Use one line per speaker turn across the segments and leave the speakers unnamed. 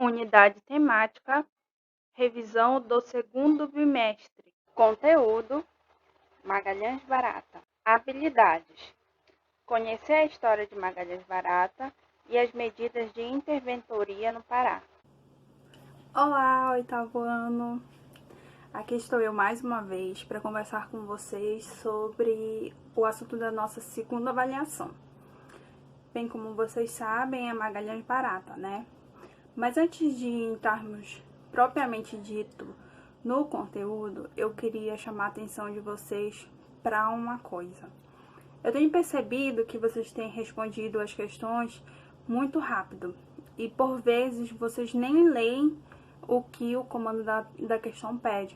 Unidade temática, revisão do segundo bimestre. Conteúdo: Magalhães Barata. Habilidades: conhecer a história de Magalhães Barata e as medidas de interventoria no Pará.
Olá, oitavo ano! Aqui estou eu mais uma vez para conversar com vocês sobre o assunto da nossa segunda avaliação. Bem, como vocês sabem, é Magalhães Barata, né? Mas antes de entrarmos propriamente dito no conteúdo, eu queria chamar a atenção de vocês para uma coisa. Eu tenho percebido que vocês têm respondido as questões muito rápido e por vezes vocês nem leem o que o comando da questão pede.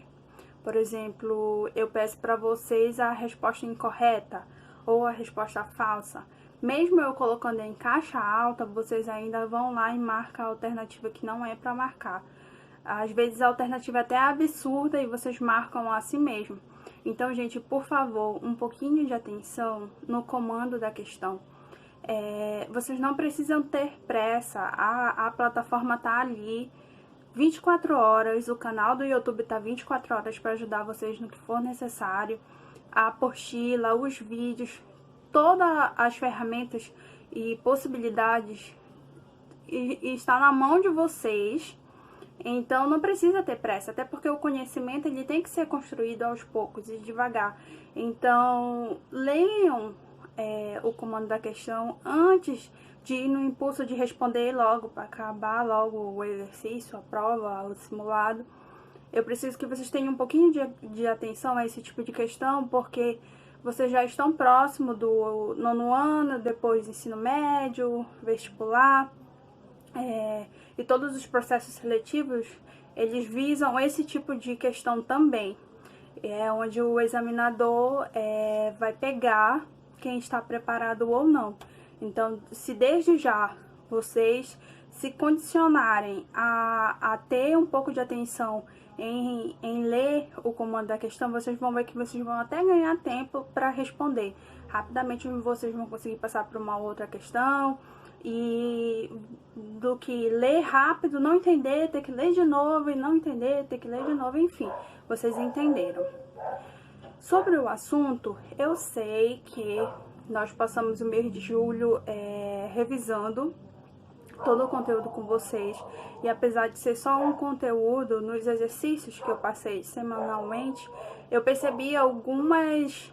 Por exemplo, eu peço para vocês a resposta incorreta ou a resposta falsa. Mesmo eu colocando em caixa alta, vocês ainda vão lá e marcam a alternativa que não é para marcar. Às vezes a alternativa é até absurda e vocês marcam assim mesmo. Então, gente, por favor, um pouquinho de atenção no comando da questão. Vocês não precisam ter pressa, a plataforma tá ali 24 horas, o canal do YouTube tá 24 horas para ajudar vocês no que for necessário. A apostila, os vídeos, todas as ferramentas e possibilidades está na mão de vocês. Então não precisa ter pressa, até porque o conhecimento ele tem que ser construído aos poucos e devagar. Então leiam o comando da questão antes de ir no impulso de responder logo, para acabar logo o exercício, a prova, o simulado. Eu preciso que vocês tenham um pouquinho de atenção a esse tipo de questão, porque vocês já estão próximo do nono ano, depois ensino médio, vestibular. E todos os processos seletivos, eles visam esse tipo de questão também. É onde o examinador vai pegar quem está preparado ou não. Então, se desde já vocês se condicionarem a ter um pouco de atenção em ler o comando da questão, vocês vão ver que vocês vão até ganhar tempo para responder. Rapidamente vocês vão conseguir passar para uma outra questão, e do que ler rápido, não entender, ter que ler de novo e não entender, ter que ler de novo, enfim, vocês entenderam. Sobre o assunto, eu sei que nós passamos o mês de julho revisando todo o conteúdo com vocês, e apesar de ser só um conteúdo, nos exercícios que eu passei semanalmente, eu percebi algumas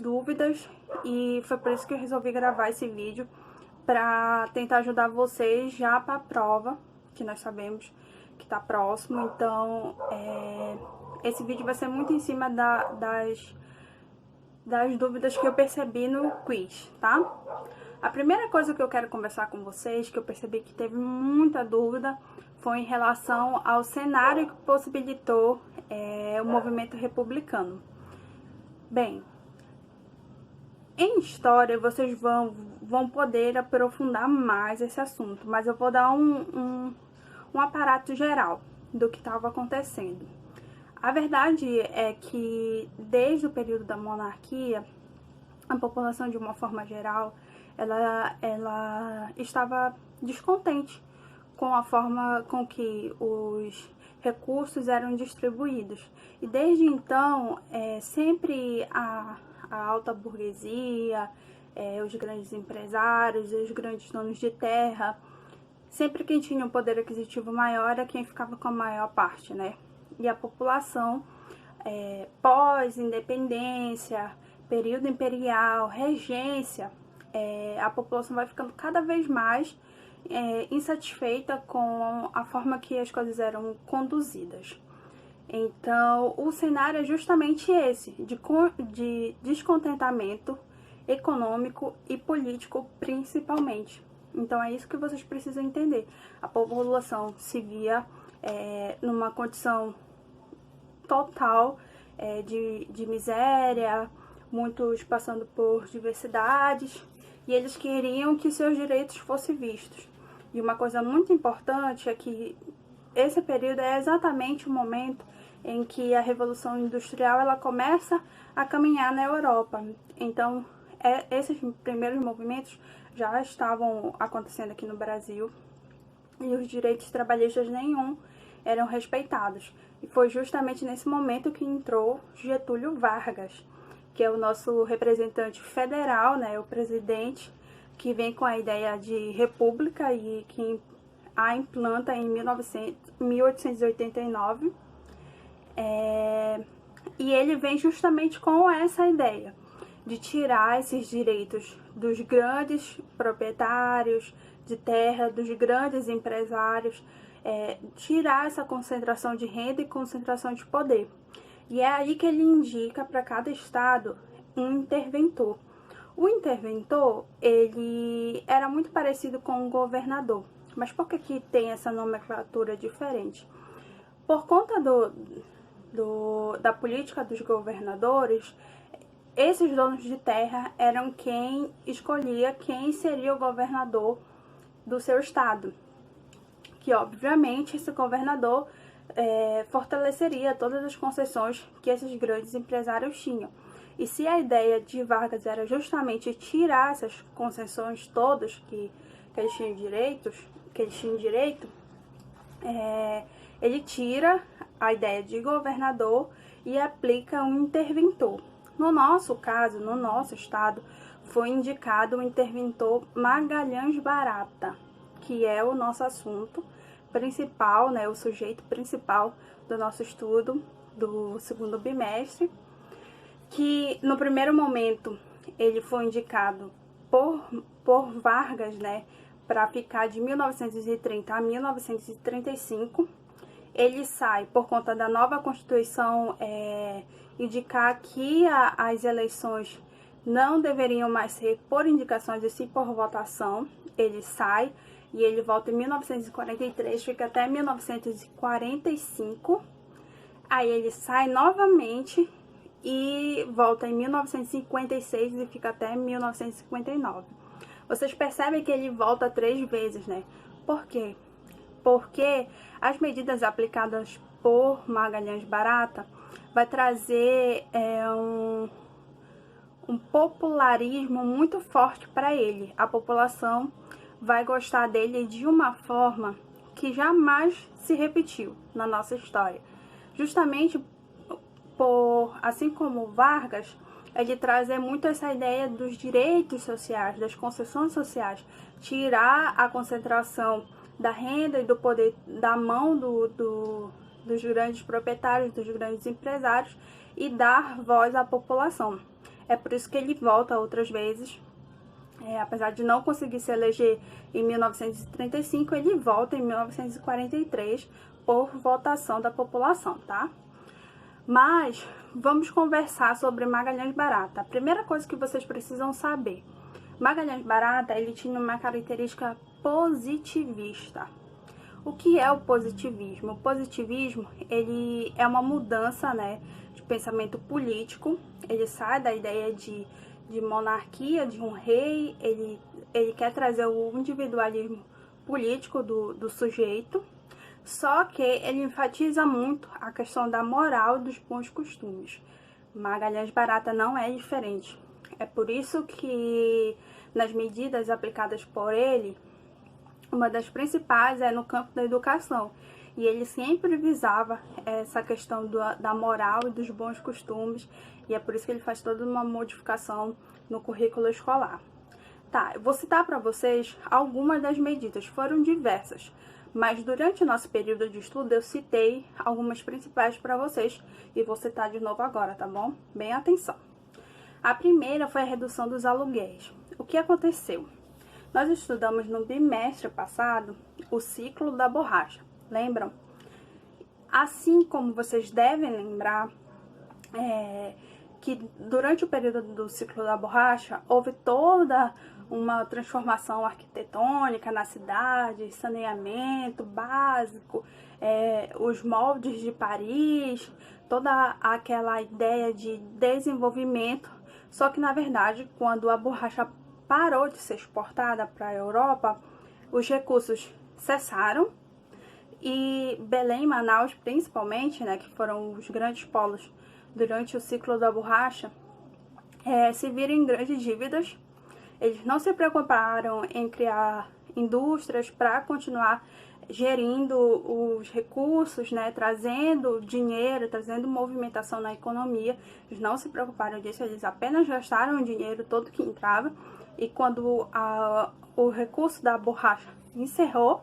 dúvidas, e foi por isso que eu resolvi gravar esse vídeo, para tentar ajudar vocês já para a prova, que nós sabemos que está próximo. Então, esse vídeo vai ser muito em cima das dúvidas que eu percebi no quiz, tá? A primeira coisa que eu quero conversar com vocês, que eu percebi que teve muita dúvida, foi em relação ao cenário que possibilitou o movimento republicano. Bem, em história vocês vão poder aprofundar mais esse assunto, mas eu vou dar um aparato geral do que estava acontecendo. A verdade é que desde o período da monarquia, a população de uma forma geral, ela estava descontente com a forma com que os recursos eram distribuídos. E desde então, sempre a alta burguesia, os grandes empresários, os grandes donos de terra, sempre quem tinha um poder aquisitivo maior era quem ficava com a maior parte, né? E a população, pós-independência, período imperial, regência, a população vai ficando cada vez mais insatisfeita com a forma que as coisas eram conduzidas. Então, o cenário é justamente esse, de descontentamento econômico e político, principalmente. Então, é isso que vocês precisam entender. A população se via numa condição total de miséria, muitos passando por diversidades, e eles queriam que seus direitos fossem vistos. E uma coisa muito importante é que esse período é exatamente o momento em que a Revolução Industrial ela começa a caminhar na Europa. Então, esses primeiros movimentos já estavam acontecendo aqui no Brasil. e os direitos trabalhistas nenhum eram respeitados. E foi justamente nesse momento que entrou Getúlio Vargas, que é o nosso representante federal, né, o presidente, que vem com a ideia de república e que a implanta em 1889. E ele vem justamente com essa ideia de tirar esses direitos dos grandes proprietários de terra, dos grandes empresários, tirar essa concentração de renda e concentração de poder. E é aí que ele indica para cada estado um interventor. O interventor, ele era muito parecido com o governador. Mas por que tem essa nomenclatura diferente? Por conta da política dos governadores, esses donos de terra eram quem escolhia quem seria o governador do seu estado. Que, obviamente, esse governador fortaleceria todas as concessões que esses grandes empresários tinham. E se a ideia de Vargas era justamente tirar essas concessões todas que eles tinham direito, ele tira a ideia de governador e aplica um interventor. No nosso caso, no nosso estado, foi indicado o interventor Magalhães Barata, que é o nosso assunto principal, né, o sujeito principal do nosso estudo do segundo bimestre, que no primeiro momento ele foi indicado por Vargas, né, para ficar de 1930 a 1935. Ele sai por conta da nova Constituição indicar que as eleições não deveriam mais ser por indicações e sim por votação. Ele sai e ele volta em 1943, fica até 1945. Aí ele sai novamente e volta em 1956 e fica até 1959. Vocês percebem que ele volta 3 vezes, né? Por quê? Porque as medidas aplicadas por Magalhães Barata vai trazer um popularismo muito forte para ele. A população vai gostar dele de uma forma que jamais se repetiu na nossa história. Justamente assim como Vargas, ele traz muito essa ideia dos direitos sociais, das concessões sociais, tirar a concentração da renda e do poder da mão dos grandes proprietários, dos grandes empresários e dar voz à população. É por isso que ele volta outras vezes, apesar de não conseguir se eleger em 1935, ele volta em 1943 por votação da população, tá? Mas vamos conversar sobre Magalhães Barata. A primeira coisa que vocês precisam saber: Magalhães Barata, ele tinha uma característica positivista. O que é o positivismo? O positivismo, ele é uma mudança, né, de pensamento político. Ele sai da ideia de monarquia, de um rei. Ele quer trazer o individualismo político do sujeito. Só que ele enfatiza muito a questão da moral e dos bons costumes. Magalhães Barata não é diferente. É por isso que nas medidas aplicadas por ele, uma das principais é no campo da educação. E ele sempre visava essa questão da moral e dos bons costumes. E é por isso que ele faz toda uma modificação no currículo escolar. Tá, eu vou citar para vocês algumas das medidas. Foram diversas. Mas durante o nosso período de estudo eu citei algumas principais para vocês e vou citar de novo agora, tá bom? Bem atenção. A primeira foi a redução dos aluguéis. O que aconteceu? Nós estudamos no bimestre passado o ciclo da borracha, lembram? Assim como vocês devem lembrar que durante o período do ciclo da borracha houve toda uma transformação arquitetônica na cidade, saneamento básico, os moldes de Paris, toda aquela ideia de desenvolvimento. Só que, na verdade, quando a borracha parou de ser exportada para a Europa, os recursos cessaram e Belém e Manaus, principalmente, né, que foram os grandes polos durante o ciclo da borracha, se viram em grandes dívidas. Eles não se preocuparam em criar indústrias para continuar gerindo os recursos, né, trazendo dinheiro, trazendo movimentação na economia. Eles não se preocuparam disso, eles apenas gastaram o dinheiro todo que entrava, e quando o recurso da borracha encerrou,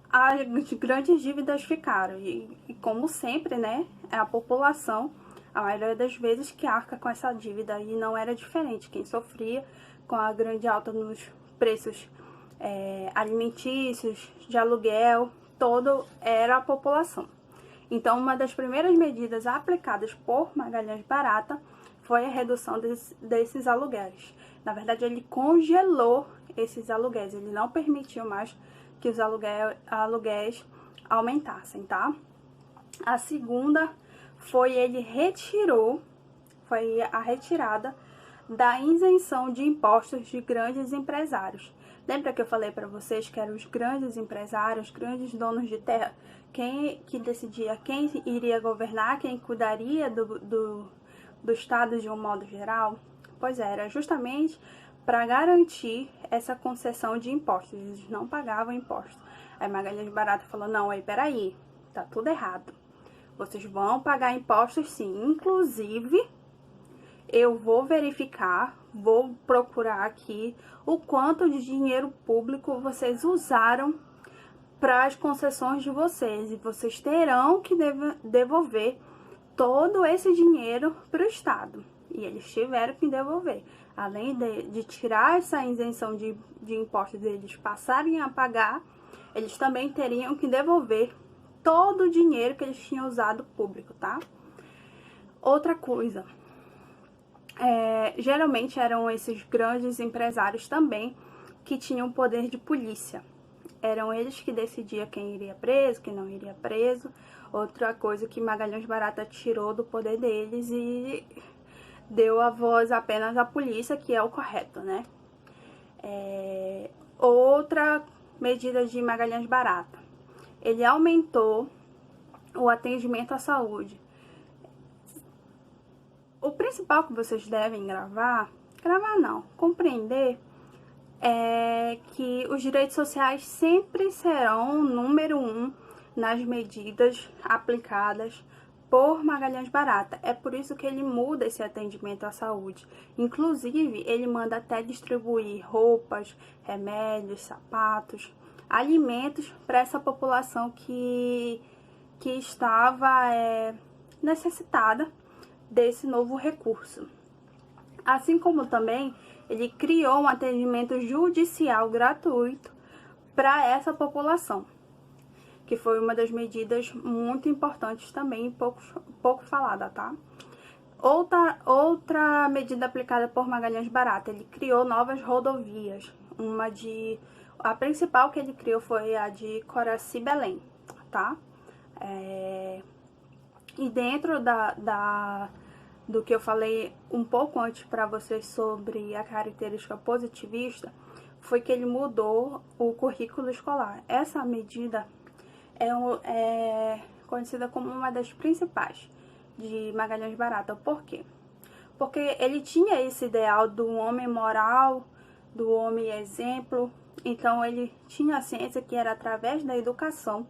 as grandes dívidas ficaram. E como sempre, né, é a população, a maioria das vezes, que arca com essa dívida, e não era diferente. Quem sofria com a grande alta nos preços alimentícios, de aluguel, todo era a população. Então, uma das primeiras medidas aplicadas por Magalhães Barata foi a redução desses aluguéis. Na verdade, ele congelou esses aluguéis, ele não permitiu mais que os aluguéis aumentassem, tá? A segunda foi foi a retirada da isenção de impostos de grandes empresários. Lembra que eu falei para vocês que eram os grandes empresários, grandes donos de terra, que decidia quem iria governar, quem cuidaria do Estado de um modo geral? Pois é, era justamente para garantir essa concessão de impostos. Eles não pagavam impostos. Aí Magalhães Barata falou, não, aí peraí, tá tudo errado. Vocês vão pagar impostos sim, inclusive eu vou verificar, vou procurar aqui o quanto de dinheiro público vocês usaram para as concessões de vocês, e vocês terão que devolver todo esse dinheiro para o Estado. E eles tiveram que devolver. Além de tirar essa isenção de impostos, eles passarem a pagar, eles também teriam que devolver todo o dinheiro que eles tinham usado público, tá? Outra coisa, geralmente eram esses grandes empresários também que tinham poder de polícia. Eram eles que decidiam quem iria preso, quem não iria preso. Outra coisa que Magalhães Barata tirou do poder deles e deu a voz apenas à polícia, que é o correto, né? Outra medida de Magalhães Barata, ele aumentou o atendimento à saúde. O principal que vocês devem compreender é que os direitos sociais sempre serão o número 1 nas medidas aplicadas por Magalhães Barata. É por isso que ele muda esse atendimento à saúde. Inclusive, ele manda até distribuir roupas, remédios, sapatos, alimentos para essa população que estava necessitada desse novo recurso. Assim como também ele criou um atendimento judicial gratuito para essa população, que foi uma das medidas muito importantes também, pouco falada, tá? Outra medida aplicada por Magalhães Barata, ele criou novas rodovias. A principal que ele criou foi a de Coraci-Belém, tá? E dentro do que eu falei um pouco antes para vocês sobre a característica positivista, foi que ele mudou o currículo escolar. Essa medida é conhecida como uma das principais de Magalhães Barata. Por quê? Porque ele tinha esse ideal do homem moral, do homem exemplo. Então ele tinha a ciência que era através da educação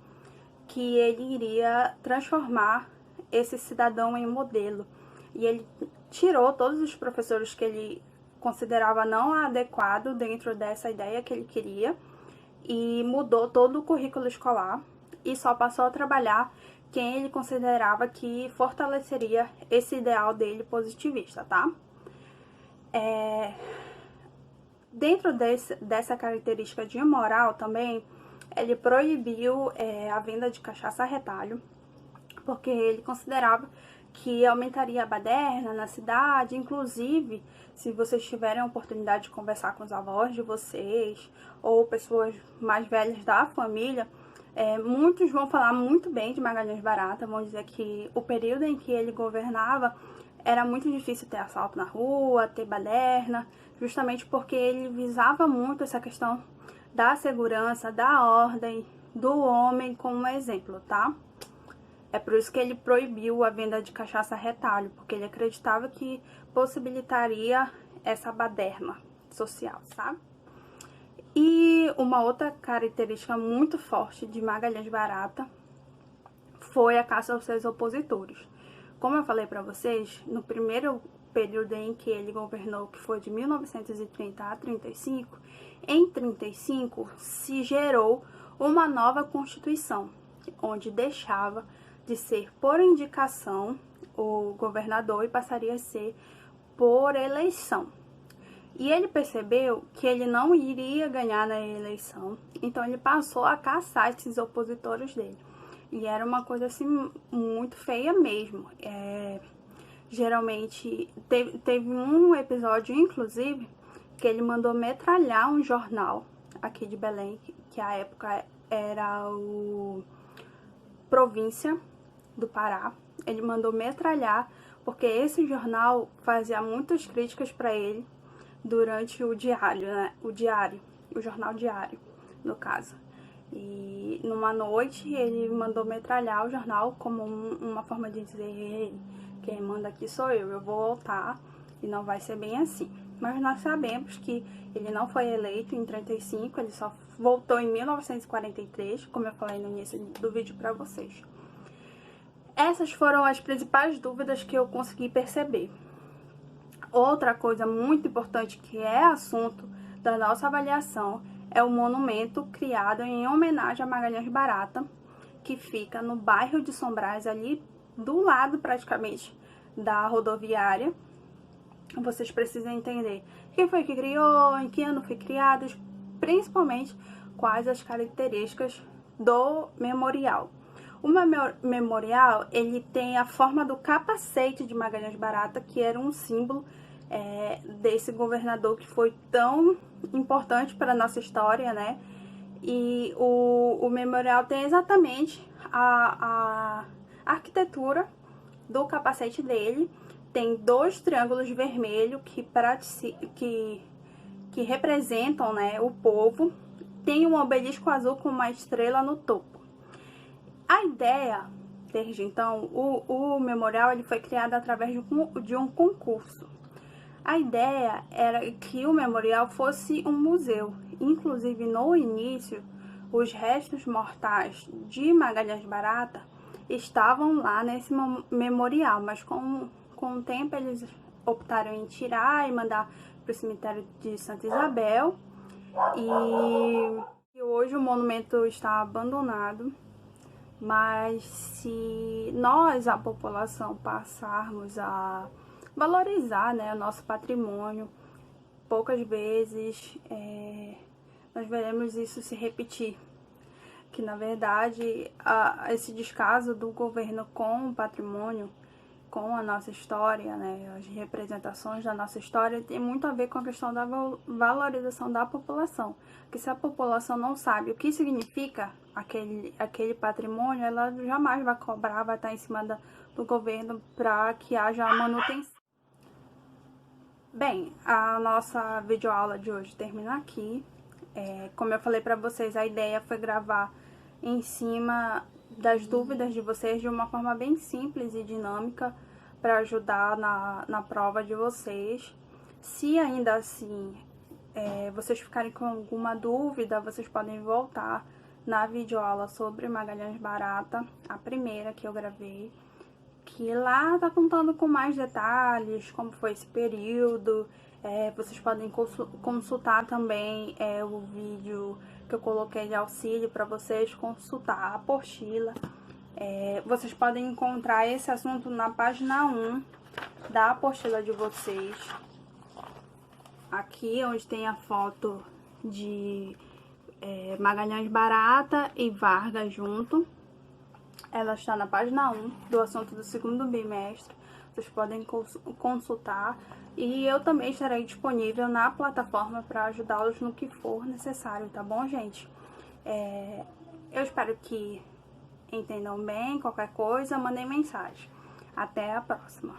que ele iria transformar esse cidadão em modelo. E ele tirou todos os professores que ele considerava não adequado dentro dessa ideia que ele queria, e mudou todo o currículo escolar, e só passou a trabalhar quem ele considerava que fortaleceria esse ideal dele positivista, tá? Dentro dessa característica de moral também, ele proibiu a venda de cachaça a retalho, porque ele considerava que aumentaria a baderna na cidade. Inclusive, se vocês tiverem a oportunidade de conversar com os avós de vocês ou pessoas mais velhas da família, muitos vão falar muito bem de Magalhães Barata, vão dizer que o período em que ele governava era muito difícil ter assalto na rua, ter baderna, justamente porque ele visava muito essa questão da segurança, da ordem, do homem como exemplo, tá? É por isso que ele proibiu a venda de cachaça a retalho, porque ele acreditava que possibilitaria essa baderna social, sabe? E uma outra característica muito forte de Magalhães Barata foi a caça aos seus opositores. Como eu falei para vocês, no primeiro período em que ele governou, que foi de 1930 a 35, em 35 se gerou uma nova Constituição, onde deixava de ser por indicação o governador e passaria a ser por eleição. E ele percebeu que ele não iria ganhar na eleição, então ele passou a caçar esses opositores dele. E era uma coisa assim muito feia mesmo. Geralmente, teve um episódio, inclusive, que ele mandou metralhar um jornal aqui de Belém, que à época era o Província do Pará. Ele mandou metralhar, porque esse jornal fazia muitas críticas para ele durante o diário, né? O jornal diário, no caso. E numa noite ele mandou metralhar o jornal como uma forma de dizer: ei, quem manda aqui sou eu vou voltar e não vai ser bem assim. Mas nós sabemos que ele não foi eleito em 35, ele só voltou em 1943, como eu falei no início do vídeo para vocês. Essas foram as principais dúvidas que eu consegui perceber. Outra coisa muito importante que é assunto da nossa avaliação é o monumento criado em homenagem a Magalhães Barata, que fica no bairro de São Brás, ali do lado praticamente da rodoviária. Vocês precisam entender quem foi que criou, em que ano foi criado, principalmente quais as características do memorial. O memorial, ele tem a forma do capacete de Magalhães Barata, que era um símbolo desse governador que foi tão importante para a nossa história, né? E o memorial tem exatamente a arquitetura do capacete dele. Tem 2 triângulos vermelhos que representam, né, o povo. Tem um obelisco azul com uma estrela no topo. A ideia, desde então, o memorial ele foi criado através de um concurso. A ideia era que o memorial fosse um museu. Inclusive, no início, os restos mortais de Magalhães Barata estavam lá nesse memorial, mas com o tempo eles optaram em tirar e mandar para o cemitério de Santa Isabel. E hoje o monumento está abandonado. Mas se nós, a população, passarmos a valorizar, né, o nosso patrimônio, poucas vezes nós veremos isso se repetir. Que na verdade esse descaso do governo com o patrimônio, com a nossa história, né, as representações da nossa história, tem muito a ver com a questão da valorização da população. Porque se a população não sabe o que significa aquele patrimônio, ela jamais vai cobrar, vai estar em cima do governo para que haja a manutenção. Bem, a nossa videoaula de hoje termina aqui. Como eu falei para vocês, a ideia foi gravar em cima das dúvidas de vocês de uma forma bem simples e dinâmica para ajudar na prova de vocês. Se ainda assim vocês ficarem com alguma dúvida, vocês podem voltar na videoaula sobre Magalhães Barata, a primeira que eu gravei, que lá tá contando com mais detalhes, como foi esse período. Vocês podem consultar também o vídeo que eu coloquei de auxílio para vocês, consultar a apostila. Vocês podem encontrar esse assunto na página 1 da apostila de vocês. Aqui, onde tem a foto de Magalhães Barata e Vargas junto. Ela está na página 1 do assunto do segundo bimestre. Vocês podem consultar. E eu também estarei disponível na plataforma para ajudá-los no que for necessário, tá bom, gente? Eu espero que entendam bem. Qualquer coisa, mandem mensagem. Até a próxima!